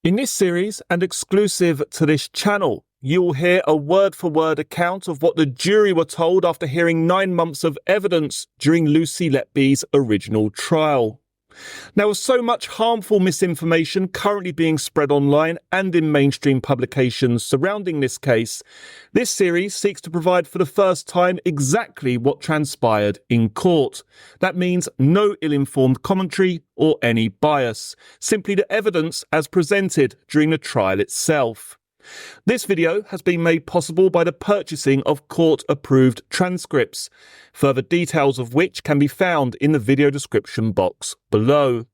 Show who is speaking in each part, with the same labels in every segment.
Speaker 1: In this series, and exclusive to this channel, you will hear a word-for-word account of what the jury were told after hearing 9 months of evidence during Lucy Letby's original trial. Now, with so much harmful misinformation currently being spread online and in mainstream publications surrounding this case, this series seeks to provide for the first time exactly what transpired in court. That means no ill-informed commentary or any bias, simply the evidence as presented during the trial itself. This video has been made possible by the purchasing of court-approved transcripts, further details of which can be found in the video description box below.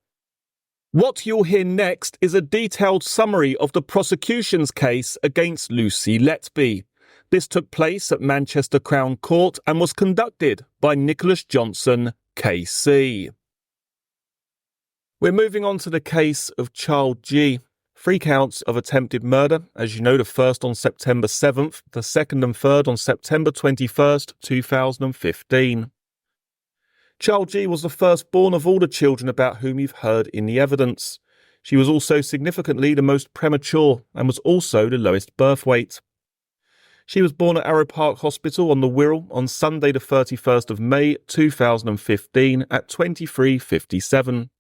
Speaker 1: What you'll hear next is a detailed summary of the prosecution's case against Lucy Letby. This took place at Manchester Crown Court and was conducted by Nicholas Johnson, KC. We're moving on to the case of Child G. 3 counts of attempted murder, as you know, the first on September 7th, the second and third on September 21st, 2015. Child G was the firstborn of all the children about whom you've heard in the evidence. She was also significantly the most premature and was also the lowest birth weight. She was born at Arrow Park Hospital on the Wirral on Sunday the 31st of May 2015 at 23:57.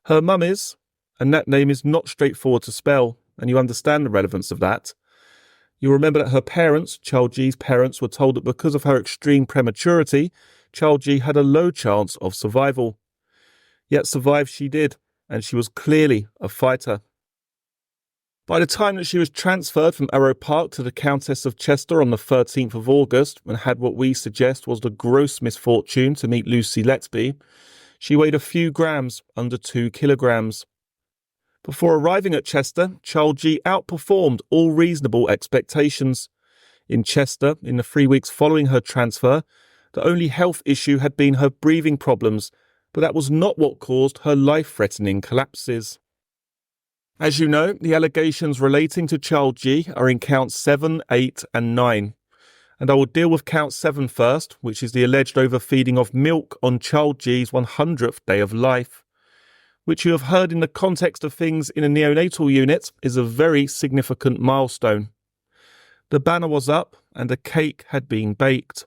Speaker 1: Her mum is, and that name is not straightforward to spell, and you understand the relevance of that. You'll remember that her parents, Child G's parents, were told that because of her extreme prematurity, Child G had a low chance of survival. Yet survive she did, and she was clearly a fighter. By the time that she was transferred from Arrow Park to the Countess of Chester on the 13th of August, and had what we suggest was the gross misfortune to meet Lucy Letby, she weighed a few grams, under 2 kilograms. Before arriving at Chester, Child G outperformed all reasonable expectations. In Chester, in the 3 weeks following her transfer, the only health issue had been her breathing problems, but that was not what caused her life-threatening collapses. As you know, the allegations relating to Child G are in counts 7, 8 and 9. And I will deal with count 7 first, which is the alleged overfeeding of milk on Child G's 100th day of life, which you have heard in the context of things in a neonatal unit is a very significant milestone. The banner was up and a cake had been baked.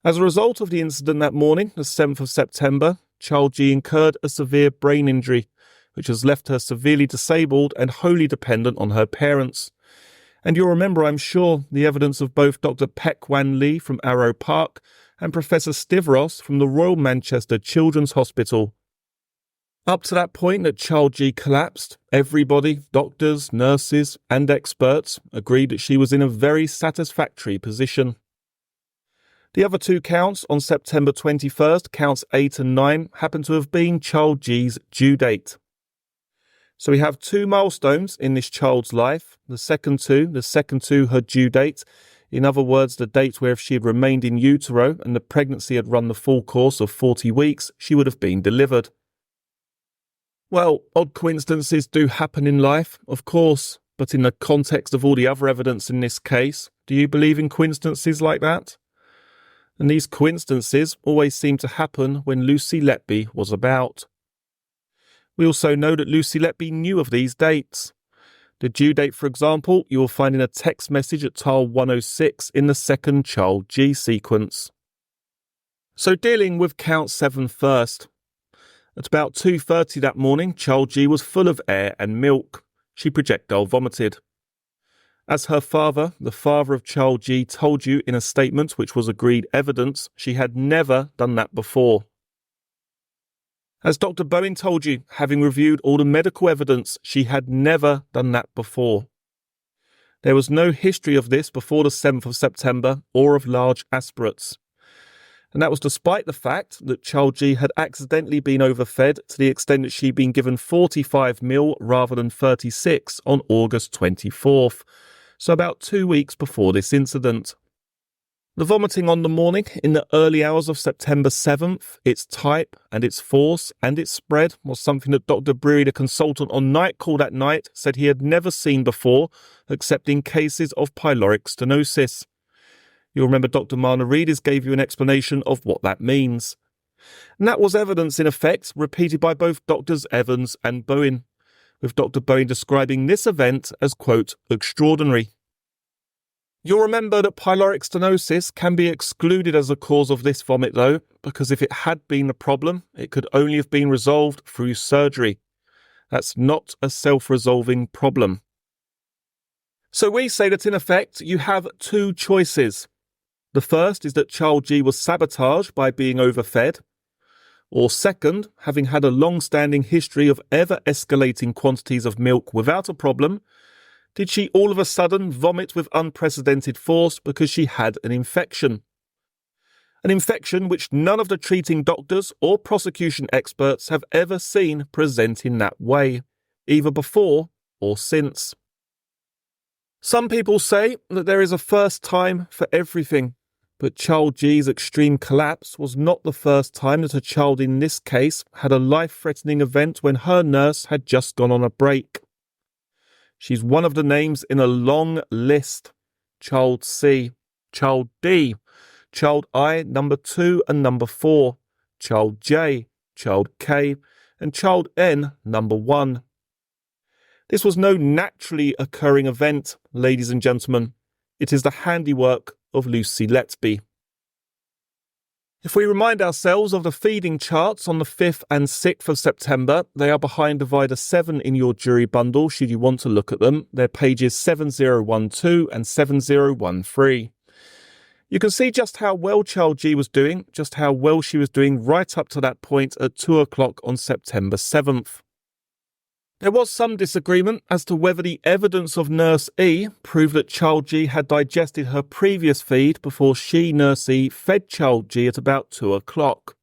Speaker 1: As a result of the incident that morning, the 7th of September, Child G incurred a severe brain injury, which has left her severely disabled and wholly dependent on her parents. And you'll remember, I'm sure, the evidence of both Dr Peck Wan Lee from Arrow Park and Professor Stavros from the Royal Manchester Children's Hospital. Up to that point that Child G collapsed, everybody, doctors, nurses and experts, agreed that she was in a very satisfactory position. The other 2 counts on September 21st, counts 8 and 9, happen to have been Child G's due date. So we have 2 milestones in this child's life, the second two her due date, in other words the date where if she had remained in utero and the pregnancy had run the full course of 40 weeks, she would have been delivered. Well, odd coincidences do happen in life, of course, but in the context of all the other evidence in this case, do you believe in coincidences like that? And these coincidences always seem to happen when Lucy Letby was about. We also know that Lucy Letby knew of these dates. The due date, for example, you will find in a text message at tile 106 in the second Child G sequence. So dealing with count 7 first. At about 2:30 that morning, Child G was full of air and milk. She projectile vomited. As her father, the father of Child G, told you in a statement which was agreed evidence, she had never done that before. As Dr Bowen told you, having reviewed all the medical evidence, she had never done that before. There was no history of this before the 7th of September or of large aspirates. And that was despite the fact that Child G had accidentally been overfed to the extent that she'd been given 45 ml rather than 36 on August 24th, so about 2 weeks before this incident. The vomiting on the morning in the early hours of September 7th, its type and its force and its spread was something that Dr Brearey, the consultant on night call that night, said he had never seen before, except in cases of pyloric stenosis. You'll remember Dr Marna Reeders gave you an explanation of what that means. And that was evidence in effect repeated by both Drs Evans and Bowen, with Dr Brearey describing this event as, quote, extraordinary. You'll remember that pyloric stenosis can be excluded as a cause of this vomit though, because if it had been a problem, it could only have been resolved through surgery. That's not a self-resolving problem. So we say that in effect, you have two choices. The first is that child G was sabotaged by being overfed. Or second, having had a long-standing history of ever-escalating quantities of milk without a problem, did she all of a sudden vomit with unprecedented force because she had an infection? An infection which none of the treating doctors or prosecution experts have ever seen present in that way, either before or since. Some people say that there is a first time for everything, but child G's extreme collapse was not the first time that a child in this case had a life-threatening event when her nurse had just gone on a break. She's one of the names in a long list. Child C, Child D, Child I number 2 and number 4, Child J, Child K, and Child N number 1. This was no naturally occurring event, ladies and gentlemen. It is the handiwork of Lucy Letby. If we remind ourselves of the feeding charts on the 5th and 6th of September, they are behind divider 7 in your jury bundle should you want to look at them. They're pages 7012 and 7013. You can see just how well child G was doing, just how well she was doing right up to that point at 2 o'clock on September 7th. There was some disagreement as to whether the evidence of Nurse E proved that child G had digested her previous feed before she, Nurse E, fed child G at about 2 o'clock.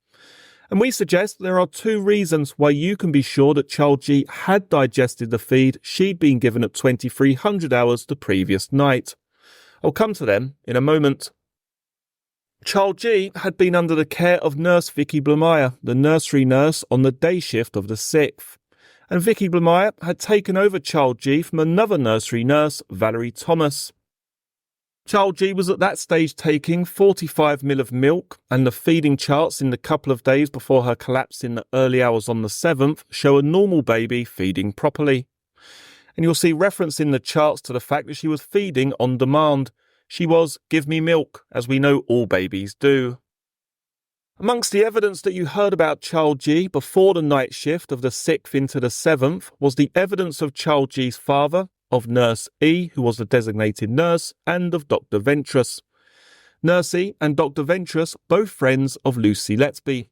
Speaker 1: And we suggest there are two reasons why you can be sure that child G had digested the feed she'd been given at 2300 hours the previous night. I'll come to them in a moment. Child G had been under the care of Nurse Vicky Blamire, the nursery nurse on the day shift of the 6th. And Vicky Blamire had taken over child G from another nursery nurse, Valerie Thomas. Child G was at that stage taking 45 ml of milk, and the feeding charts in the couple of days before her collapse in the early hours on the 7th show a normal baby feeding properly. And you'll see reference in the charts to the fact that she was feeding on demand. She was, give me milk, as we know all babies do. Amongst the evidence that you heard about child G before the night shift of the 6th into the 7th was the evidence of child G's father, of Nurse E, who was the designated nurse, and of Dr Ventress. Nurse E and Dr Ventress, both friends of Lucy Letby.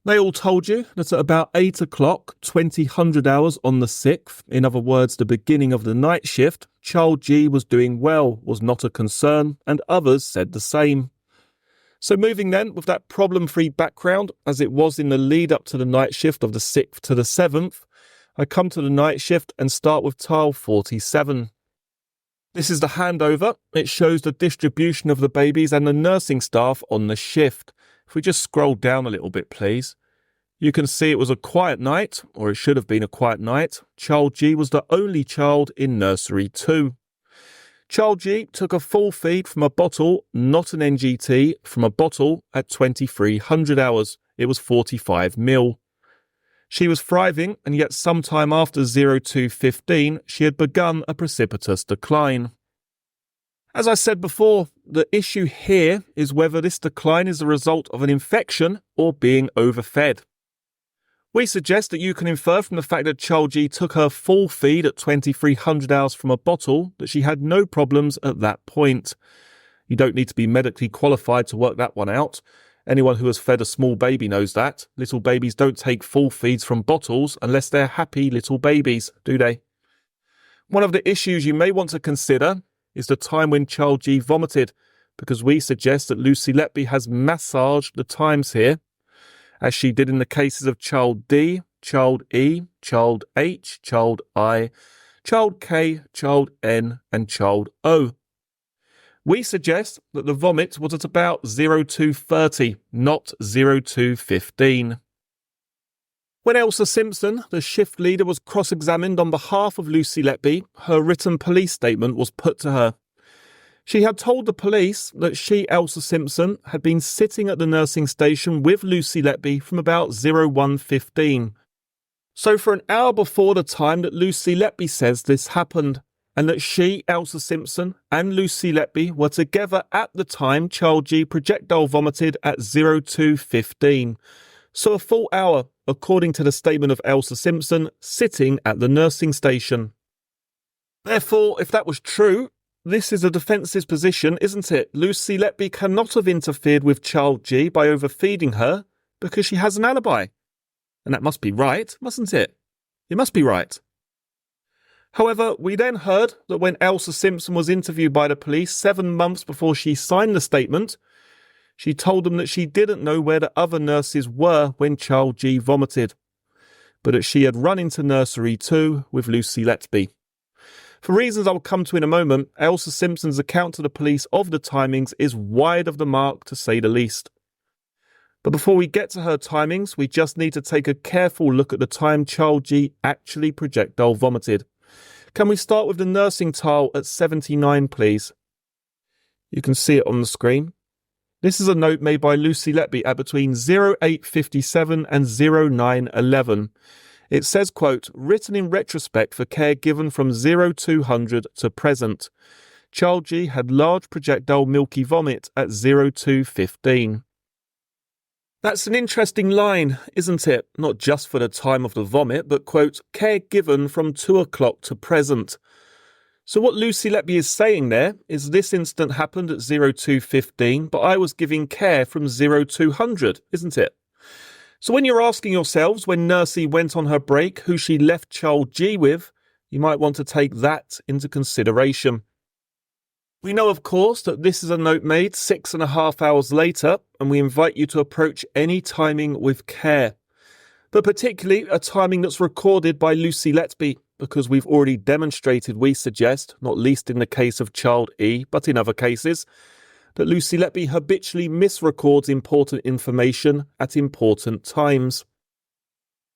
Speaker 1: They all told you that at about 8 o'clock, 2000 hours on the 6th, in other words the beginning of the night shift, child G was doing well, was not a concern, and others said the same. So moving then with that problem-free background, as it was in the lead up to the night shift of the 6th to the 7th, I come to the night shift and start with tile 47. This is the handover. It shows the distribution of the babies and the nursing staff on the shift. If we just scroll down a little bit, please. You can see it was a quiet night, or it should have been a quiet night. Child G was the only child in nursery 2. Child G took a full feed from a bottle, not an NGT, from a bottle at 2300 hours. It was 45 ml. She was thriving, and yet sometime after 02:15, she had begun a precipitous decline. As I said before, the issue here is whether this decline is the result of an infection or being overfed. We suggest that you can infer from the fact that child G took her full feed at 2300 hours from a bottle that she had no problems at that point. You don't need to be medically qualified to work that one out. Anyone who has fed a small baby knows that. Little babies don't take full feeds from bottles unless they're happy little babies, do they? One of the issues you may want to consider is the time when child G vomited, because we suggest that Lucy Letby has massaged the times here, as she did in the cases of child D, child E, child H, child I, child K, child N, and child O. We suggest that the vomit was at about 02:30, not 02:15. When Elsa Simpson, the shift leader, was cross-examined on behalf of Lucy Letby, her written police statement was put to her. She had told the police that she, Elsa Simpson, had been sitting at the nursing station with Lucy Letby from about 01:15. So for an hour before the time that Lucy Letby says this happened, and that she, Elsa Simpson, and Lucy Letby were together at the time child G projectile vomited at 02:15. So a full hour, according to the statement of Elsa Simpson, sitting at the nursing station. Therefore, if that was true, this is the defence's position, isn't it? Lucy Letby cannot have interfered with child G by overfeeding her because she has an alibi. And that must be right, mustn't it? It must be right. However, we then heard that when Elsa Simpson was interviewed by the police 7 months before she signed the statement, she told them that she didn't know where the other nurses were when child G vomited, but that she had run into nursery 2 with Lucy Letby. For reasons I will come to in a moment, Elsa Simpson's account to the police of the timings is wide of the mark, to say the least. But before we get to her timings, we just need to take a careful look at the time child G actually projectile vomited. Can we start with the nursing tile at 79, please? You can see it on the screen. This is a note made by Lucy Letby at between 08:57 and 09:11. It says, quote, written in retrospect for care given from 0200 to present. Child G had large projectile milky vomit at 02:15. That's an interesting line, isn't it? Not just for the time of the vomit, but, quote, care given from 2 o'clock to present. So what Lucy Letby is saying there is this incident happened at 02:15, but I was giving care from 0200, isn't it? So when you're asking yourselves when Nursey went on her break who she left child G with, you might want to take that into consideration. We know, of course, that this is a note made 6.5 hours later, and we invite you to approach any timing with care. But particularly a timing that's recorded by Lucy Letby, because we've already demonstrated, we suggest, not least in the case of child E, but in other cases, that Lucy Letby habitually misrecords important information at important times.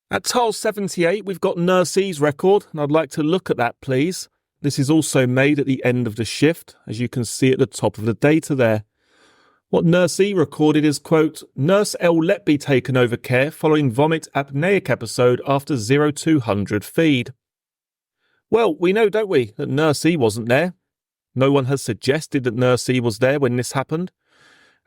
Speaker 1: At tile 78, we've got Nurse E's record, and I'd like to look at that, please. This is also made at the end of the shift, as you can see at the top of the data there. What Nurse E recorded is, quote, Nurse L. Letby taken over care following vomit apneic episode after 0200 feed. Well, we know, don't we, that Nurse E wasn't there. No one has suggested that Nurse E was there when this happened.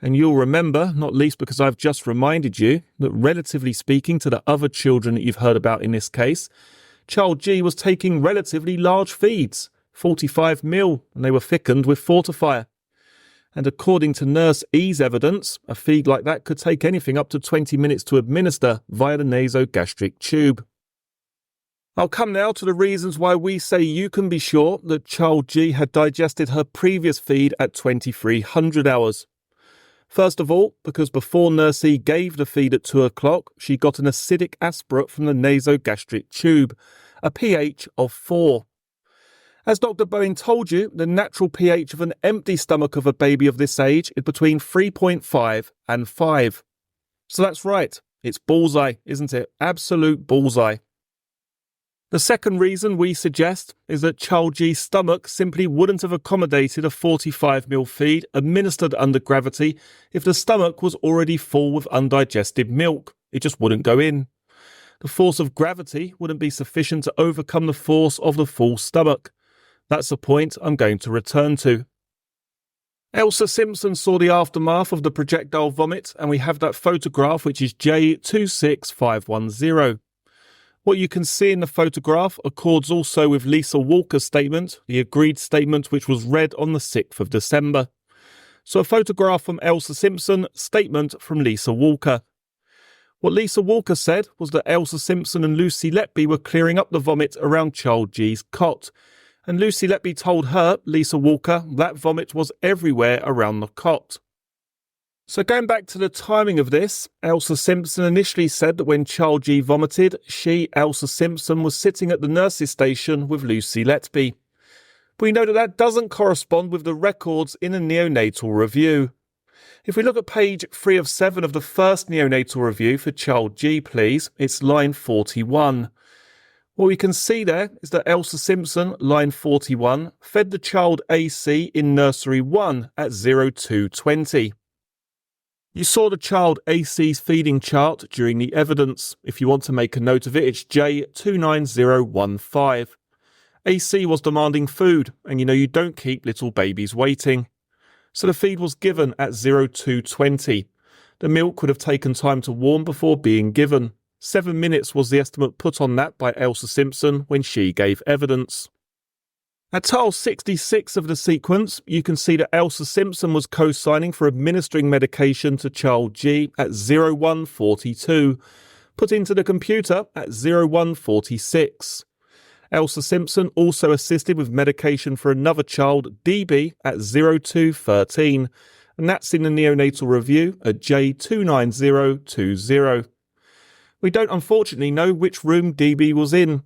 Speaker 1: And you'll remember, not least because I've just reminded you, that relatively speaking to the other children that you've heard about in this case, child G was taking relatively large feeds, 45 ml, and they were thickened with fortifier. And according to Nurse E's evidence, a feed like that could take anything up to 20 minutes to administer via the nasogastric tube. I'll come now to the reasons why we say you can be sure that child G had digested her previous feed at 2300 hours. First of all, because before Nurse E gave the feed at 2 o'clock, she got an acidic aspirate from the nasogastric tube, a pH of 4. As Dr Bowen told you, the natural pH of an empty stomach of a baby of this age is between 3.5 and 5. So that's right, it's bullseye, isn't it? Absolute bullseye. The second reason we suggest is that child G's stomach simply wouldn't have accommodated a 45 ml feed administered under gravity if the stomach was already full with undigested milk. It just wouldn't go in. The force of gravity wouldn't be sufficient to overcome the force of the full stomach. That's the point I'm going to return to. Elsa Simpson saw the aftermath of the projectile vomit, and we have that photograph, which is J26510. What you can see in the photograph accords also with Lisa Walker's statement, the agreed statement which was read on the 6th of December. So a photograph from Elsa Simpson, statement from Lisa Walker. What Lisa Walker said was that Elsa Simpson and Lucy Letby were clearing up the vomit around child G's cot, and Lucy Letby told her, Lisa Walker, that vomit was everywhere around the cot. So going back to the timing of this, Elsa Simpson initially said that when child G vomited, she, Elsa Simpson, was sitting at the nurse's station with Lucy Letby. But we know that that doesn't correspond with the records in a neonatal review. If we look at page 3 of 7 of the first neonatal review for child G, please, it's line 41. What we can see there is that Elsa Simpson, line 41, fed the child AC in nursery 1 at 0220. You saw the child AC's feeding chart during the evidence. If you want to make a note of it, it's J29015. AC was demanding food, and you don't keep little babies waiting. So the feed was given at 0220. The milk would have taken time to warm before being given. 7 minutes was the estimate put on that by Elsa Simpson when she gave evidence. At tile 66 of the sequence, you can see that Elsa Simpson was co-signing for administering medication to child G at 0142, put into the computer at 0146. Elsa Simpson also assisted with medication for another child, DB, at 0213, and that's in the neonatal review at J29020. We don't unfortunately know which room DB was in,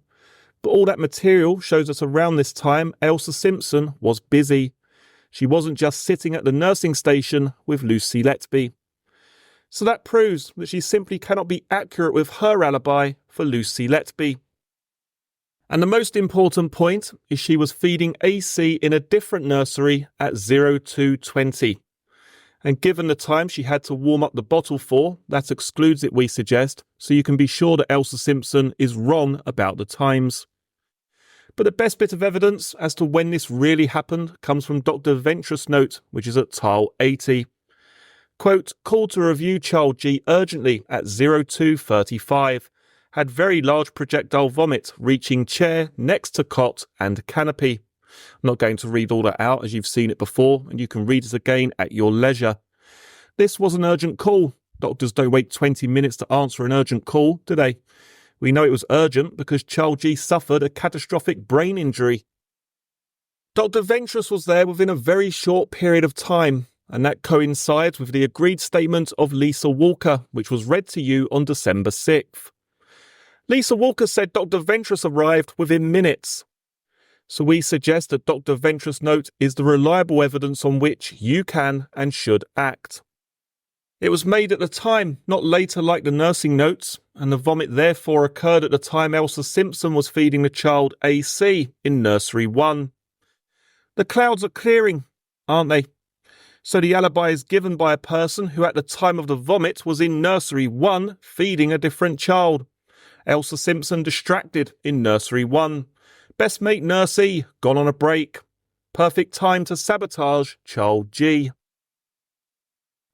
Speaker 1: but all that material shows us around this time Elsa Simpson was busy. She wasn't just sitting at the nursing station with Lucy Letby. So that proves that she simply cannot be accurate with her alibi for Lucy Letby. And the most important point is she was feeding AC in a different nursery at 0220. And given the time she had to warm up the bottle for, that excludes it, we suggest, so you can be sure that Elsa Simpson is wrong about the times. But the best bit of evidence as to when this really happened comes from Dr Ventress' note, which is at tile 80. Quote, called to review child G urgently at 0235. Had very large projectile vomit reaching chair, next to cot and canopy. I'm not going to read all that out as you've seen it before, and you can read it again at your leisure. This was an urgent call. Doctors don't wait 20 minutes to answer an urgent call, do they? We know it was urgent because child G suffered a catastrophic brain injury. Dr Ventress was there within a very short period of time, and that coincides with the agreed statement of Lisa Walker, which was read to you on December 6th. Lisa Walker said Dr Ventress arrived within minutes. So we suggest that Dr Ventress' note is the reliable evidence on which you can and should act. It was made at the time, not later like the nursing notes, and the vomit therefore occurred at the time Elsa Simpson was feeding the child AC in nursery 1. The clouds are clearing, aren't they? So the alibi is given by a person who at the time of the vomit was in nursery 1 feeding a different child. Elsa Simpson distracted in nursery 1. Best mate nurse E gone on a break. Perfect time to sabotage child G.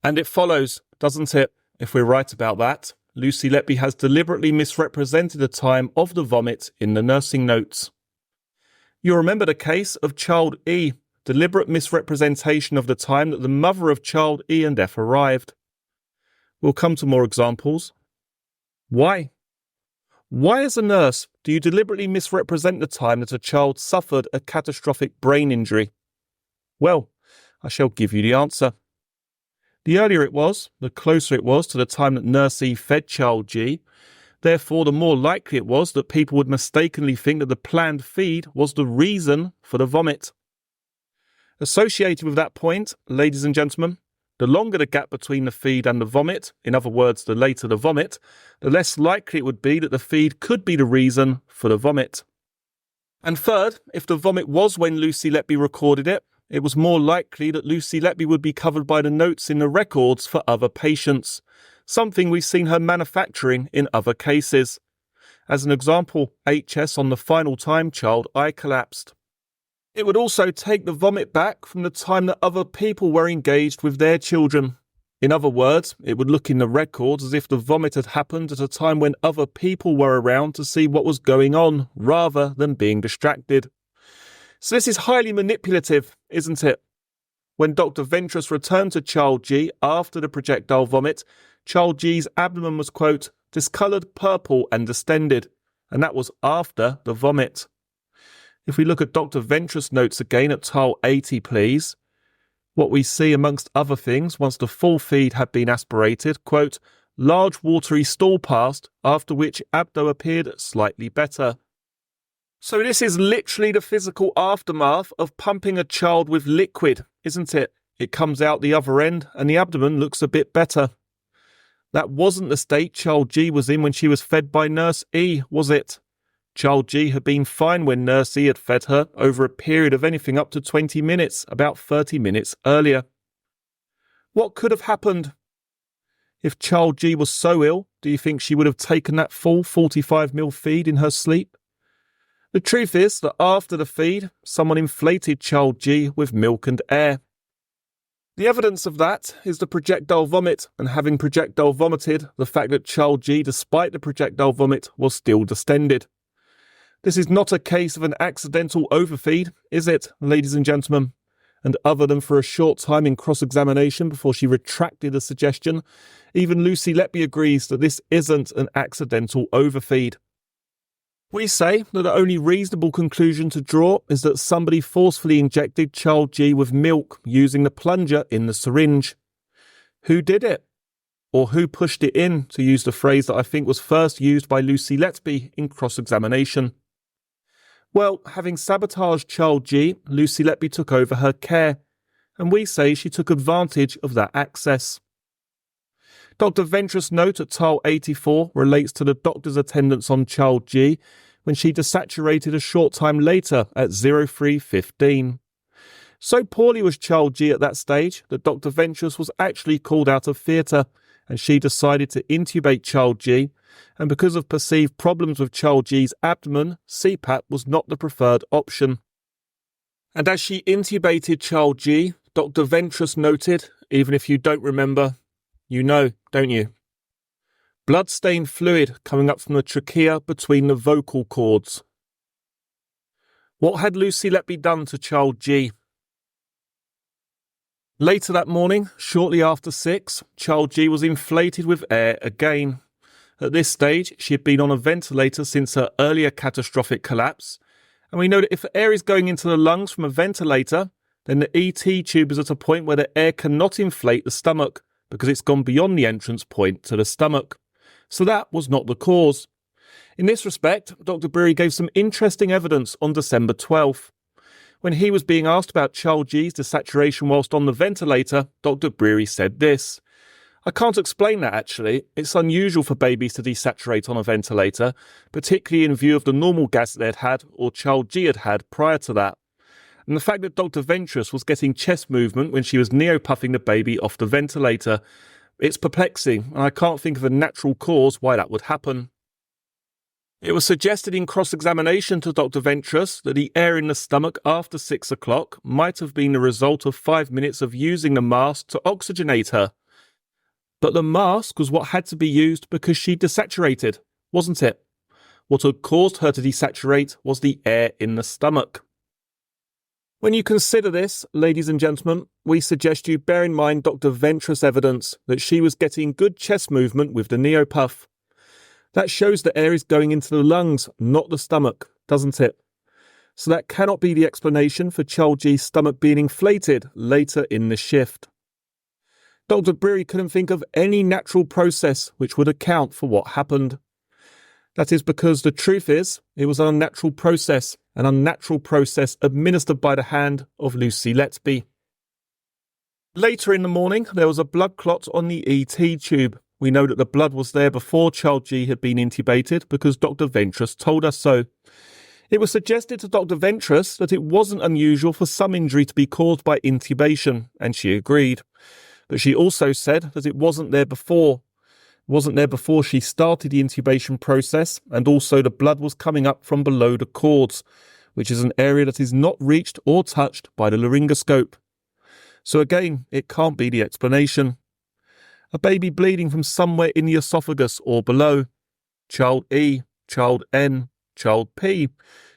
Speaker 1: And it follows, doesn't it? If we're right about that, Lucy Letby has deliberately misrepresented the time of the vomit in the nursing notes. You'll remember the case of child E, deliberate misrepresentation of the time that the mother of child E and F arrived. We'll come to more examples. Why? Why, as a nurse, do you deliberately misrepresent the time that a child suffered a catastrophic brain injury? Well, I shall give you the answer. The earlier it was, the closer it was to the time that nurse E fed child G. Therefore, the more likely it was that people would mistakenly think that the planned feed was the reason for the vomit. Associated with that point, ladies and gentlemen, the longer the gap between the feed and the vomit, in other words, the later the vomit, the less likely it would be that the feed could be the reason for the vomit. And third, if the vomit was when Lucy Letby recorded it, it was more likely that Lucy Letby would be covered by the notes in the records for other patients, something we've seen her manufacturing in other cases. As an example, HS on the final time child I collapsed. It would also take the vomit back from the time that other people were engaged with their children. In other words, it would look in the records as if the vomit had happened at a time when other people were around to see what was going on, rather than being distracted. So this is highly manipulative, isn't it? When Dr Ventress returned to child G after the projectile vomit, child G's abdomen was, quote, discoloured purple and distended, and that was after the vomit. If we look at Dr Ventress' notes again at tile 80, please, what we see amongst other things, once the full feed had been aspirated, quote, large watery stool passed, after which abdo appeared slightly better. So this is literally the physical aftermath of pumping a child with liquid, isn't it? It comes out the other end and the abdomen looks a bit better. That wasn't the state child G was in when she was fed by nurse E, was it? Child G had been fine when nurse E had fed her over a period of anything up to 20 minutes, about 30 minutes earlier. What could have happened? If child G was so ill, do you think she would have taken that full 45ml feed in her sleep? The truth is that after the feed, someone inflated child G with milk and air. The evidence of that is the projectile vomit, and having projectile vomited, the fact that child G, despite the projectile vomit, was still distended. This is not a case of an accidental overfeed, is it, ladies and gentlemen? And other than for a short time in cross-examination before she retracted the suggestion, even Lucy Letby agrees that this isn't an accidental overfeed. We say that the only reasonable conclusion to draw is that somebody forcefully injected child G with milk using the plunger in the syringe. Who did it? Or who pushed it in, to use the phrase that I think was first used by Lucy Letby in cross-examination? Well, having sabotaged child G, Lucy Letby took over her care, and we say she took advantage of that access. Dr Ventress' note at tile 84 relates to the doctor's attendance on child G when she desaturated a short time later at 03:15. So poorly was child G at that stage that Dr Ventress was actually called out of theatre, and she decided to intubate child G, and because of perceived problems with child G's abdomen, CPAP was not the preferred option. And as she intubated child G, Dr Ventress noted, even if you don't remember, you know, don't you? Blood-stained fluid coming up from the trachea between the vocal cords. What had Lucy Letby done to child G? Later that morning, shortly after 6, child G was inflated with air again. At this stage, she had been on a ventilator since her earlier catastrophic collapse, and we know that if air is going into the lungs from a ventilator, then the ET tube is at a point where the air cannot inflate the stomach, because it's gone beyond the entrance point to the stomach. So that was not the cause. In this respect, Dr Brearey gave some interesting evidence on December 12th. When he was being asked about child G's desaturation whilst on the ventilator, Dr Brearey said this: "I can't explain that actually. It's unusual for babies to desaturate on a ventilator, particularly in view of the normal gas they'd had or child G had had prior to that. And the fact that Dr Ventress was getting chest movement when she was neopuffing the baby off the ventilator, it's perplexing, and I can't think of a natural cause why that would happen." It was suggested in cross-examination to Dr Ventress that the air in the stomach after 6 o'clock might have been the result of 5 minutes of using the mask to oxygenate her. But the mask was what had to be used because she desaturated, wasn't it? What had caused her to desaturate was the air in the stomach. When you consider this, ladies and gentlemen, we suggest you bear in mind Dr Ventress' evidence that she was getting good chest movement with the neopuff. That shows the air is going into the lungs, not the stomach, doesn't it? So that cannot be the explanation for child G's stomach being inflated later in the shift. Dr Brearey couldn't think of any natural process which would account for what happened. That is because the truth is, it was an unnatural process administered by the hand of Lucy Letby. Later in the morning, there was a blood clot on the ET tube. We know that the blood was there before child G had been intubated because Dr Ventress told us so. It was suggested to Dr Ventress that it wasn't unusual for some injury to be caused by intubation, and she agreed. But she also said that it wasn't there before. It wasn't there before she started the intubation process, and also the blood was coming up from below the cords, which is an area that is not reached or touched by the laryngoscope. So again, it can't be the explanation. A baby bleeding from somewhere in the esophagus or below. Child E, child N, child P,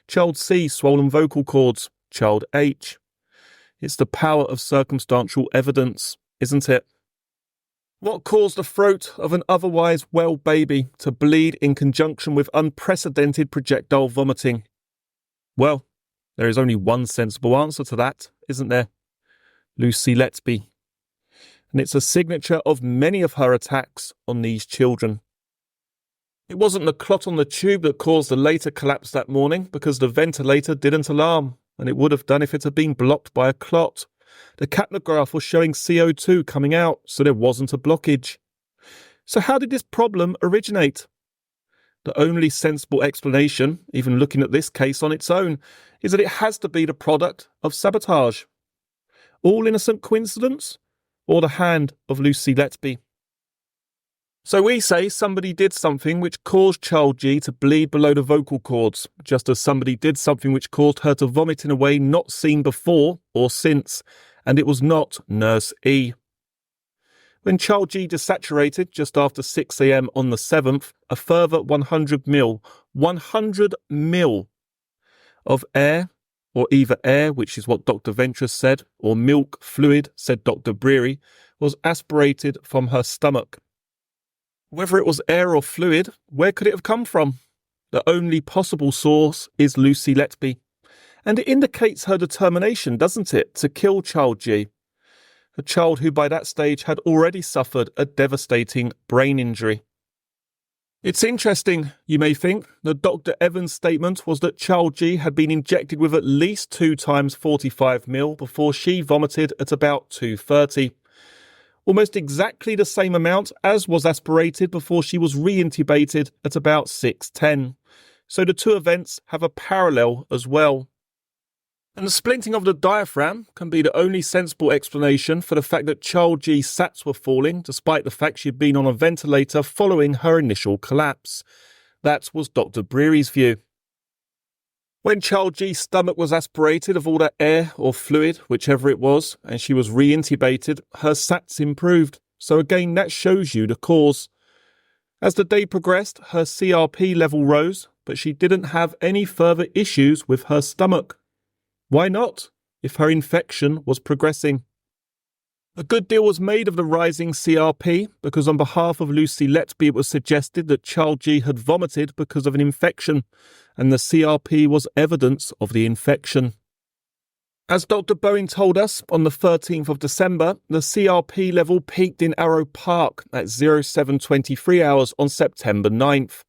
Speaker 1: child C, swollen vocal cords, child H. It's the power of circumstantial evidence, isn't it? What caused the throat of an otherwise well baby to bleed in conjunction with unprecedented projectile vomiting? Well, there is only one sensible answer to that, isn't there? Lucy Letby. And it's a signature of many of her attacks on these children. It wasn't the clot on the tube that caused the later collapse that morning because the ventilator didn't alarm, and it would have done if it had been blocked by a clot. The capnograph was showing CO2 coming out, so there wasn't a blockage. So how did this problem originate? The only sensible explanation, even looking at this case on its own, is that it has to be the product of sabotage. All innocent coincidence? Or the hand of Lucy Letby? So we say somebody did something which caused child G to bleed below the vocal cords, just as somebody did something which caused her to vomit in a way not seen before or since, and it was not nurse E. When child G desaturated just after 6 a.m. on the 7th, a further 100 ml of air, or either air, which is what Dr Ventress said, or milk fluid, said Dr Brearey, was aspirated from her stomach. Whether it was air or fluid, where could it have come from? The only possible source is Lucy Letby. And it indicates her determination, doesn't it, to kill child G? A child who by that stage had already suffered a devastating brain injury. It's interesting, you may think, that Dr Evans' statement was that child G had been injected with at least 2 times 45 ml before she vomited at about 2:30. Almost exactly the same amount as was aspirated before she was re-intubated at about 6:10. So the two events have a parallel as well. And the splinting of the diaphragm can be the only sensible explanation for the fact that child G's sats were falling, despite the fact she'd been on a ventilator following her initial collapse. That was Dr Brearey's view. When child G's stomach was aspirated of all that air or fluid, whichever it was, and she was re-intubated, her sats improved. So again, that shows you the cause. As the day progressed, her CRP level rose, but she didn't have any further issues with her stomach. Why not, if her infection was progressing? A good deal was made of the rising CRP because on behalf of Lucy Letby it was suggested that child G had vomited because of an infection, and the CRP was evidence of the infection. As Dr Bowen told us, on the 13th of December, the CRP level peaked in Arrow Park at 07:23 hours on September 9th.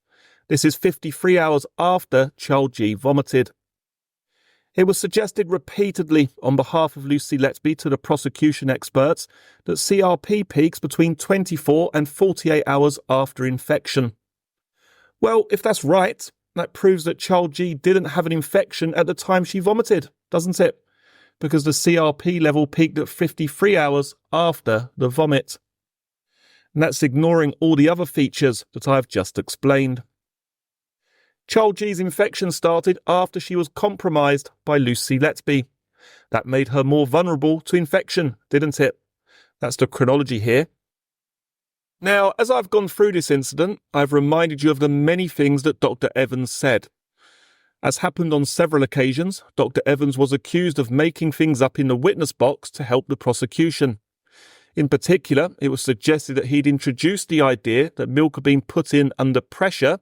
Speaker 1: This is 53 hours after child G vomited. It was suggested repeatedly on behalf of Lucy Letby to the prosecution experts that CRP peaks between 24 and 48 hours after infection. Well, if that's right, that proves that child G didn't have an infection at the time she vomited, doesn't it? Because the CRP level peaked at 53 hours after the vomit. And that's ignoring all the other features that I've just explained. Child G's infection started after she was compromised by Lucy Letby. That made her more vulnerable to infection, didn't it? That's the chronology here. Now, as I've gone through this incident, I've reminded you of the many things that Dr Evans said. As happened on several occasions, Dr Evans was accused of making things up in the witness box to help the prosecution. In particular, it was suggested that he'd introduced the idea that milk had been put in under pressure,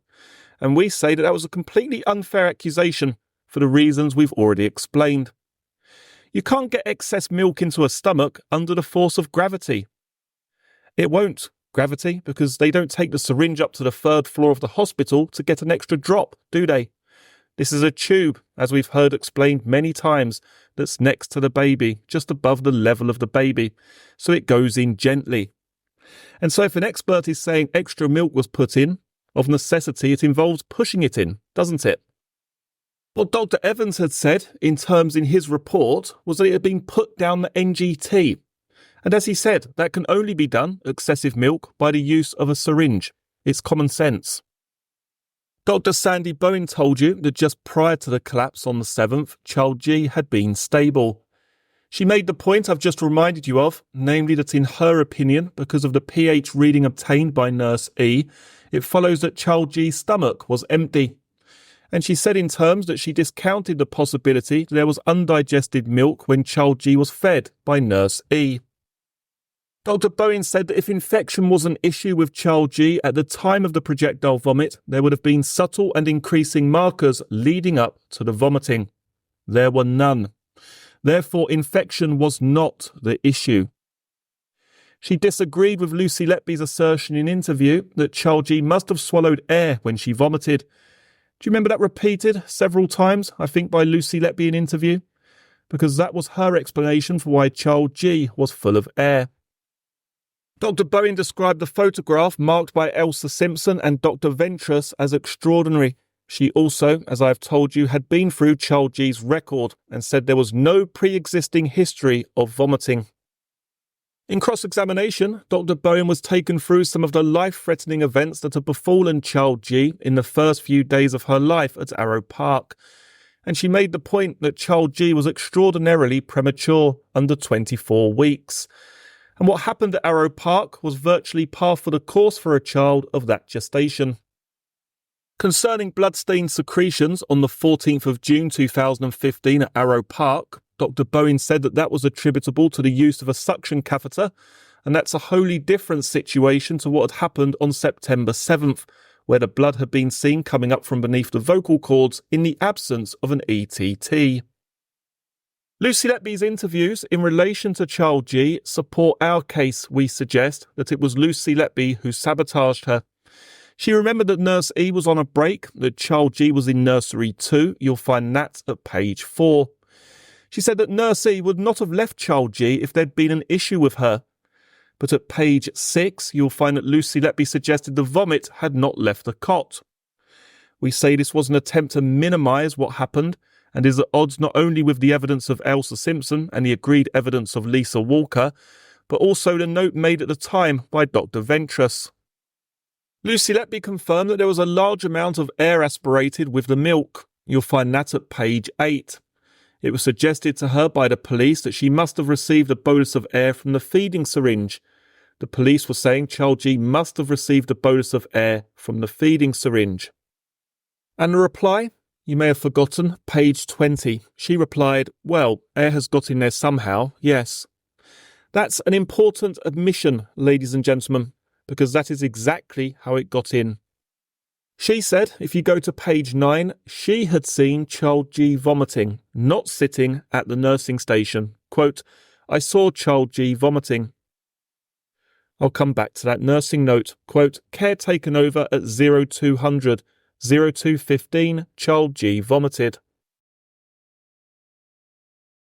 Speaker 1: and we say that was a completely unfair accusation for the reasons we've already explained. You can't get excess milk into a stomach under the force of gravity. It won't, gravity, because they don't take the syringe up to the 3rd floor of the hospital to get an extra drop, do they? This is a tube, as we've heard explained many times, that's next to the baby, just above the level of the baby, so it goes in gently. And so if an expert is saying extra milk was put in, of necessity, it involves pushing it in, doesn't it? What Dr Evans had said, in terms in his report, was that it had been put down the NGT. And as he said, that can only be done, excessive milk, by the use of a syringe. It's common sense. Dr Sandy Bowen told you that just prior to the collapse on the 7th, child G had been stable. She made the point I've just reminded you of, namely that in her opinion, because of the pH reading obtained by nurse E, it follows that child G's stomach was empty. And she said in terms that she discounted the possibility that there was undigested milk when child G was fed by nurse E. Dr Bowen said that if infection was an issue with child G at the time of the projectile vomit, there would have been subtle and increasing markers leading up to the vomiting. There were none. Therefore, infection was not the issue. She disagreed with Lucy Letby's assertion in interview that child G must have swallowed air when she vomited. Do you remember that repeated several times, I think, by Lucy Letby in interview? Because that was her explanation for why child G was full of air. Dr Bowen described the photograph marked by Elsa Simpson and Dr Ventress as extraordinary. She also, as I've told you, had been through child G's record and said there was no pre-existing history of vomiting. In cross-examination, Dr Bowen was taken through some of the life-threatening events that had befallen Child G in the first few days of her life at Arrow Park, and she made the point that Child G was extraordinarily premature, under 24 weeks. And what happened at Arrow Park was virtually par for the course for a child of that gestation. Concerning bloodstained secretions on the 14th of June 2015 at Arrow Park, Dr Bowen said that was attributable to the use of a suction catheter, and that's a wholly different situation to what had happened on September 7th, where the blood had been seen coming up from beneath the vocal cords in the absence of an ETT. Lucy Letby's interviews in relation to Child G support our case. We suggest that it was Lucy Letby who sabotaged her. She remembered that Nurse E was on a break, that Child G was in nursery 2. You'll find that at page 4. She said that Nurse E would not have left Child G if there'd been an issue with her. But at page 6, you'll find that Lucy Letby suggested the vomit had not left the cot. We say this was an attempt to minimise what happened and is at odds not only with the evidence of Elsa Simpson and the agreed evidence of Lisa Walker, but also the note made at the time by Dr Ventress. Lucy Letby confirmed that there was a large amount of air aspirated with the milk. You'll find that at page 8. It was suggested to her by the police that she must have received a bolus of air from the feeding syringe. The police were saying Child G must have received a bolus of air from the feeding syringe. And the reply? You may have forgotten, page 20. She replied, well, air has got in there somehow, yes. That's an important admission, ladies and gentlemen, because that is exactly how it got in. She said, if you go to page 9, she had seen Child G vomiting, not sitting at the nursing station. Quote, I saw Child G vomiting. I'll come back to that nursing note. Quote, care taken over at 0200, 0215, Child G vomited.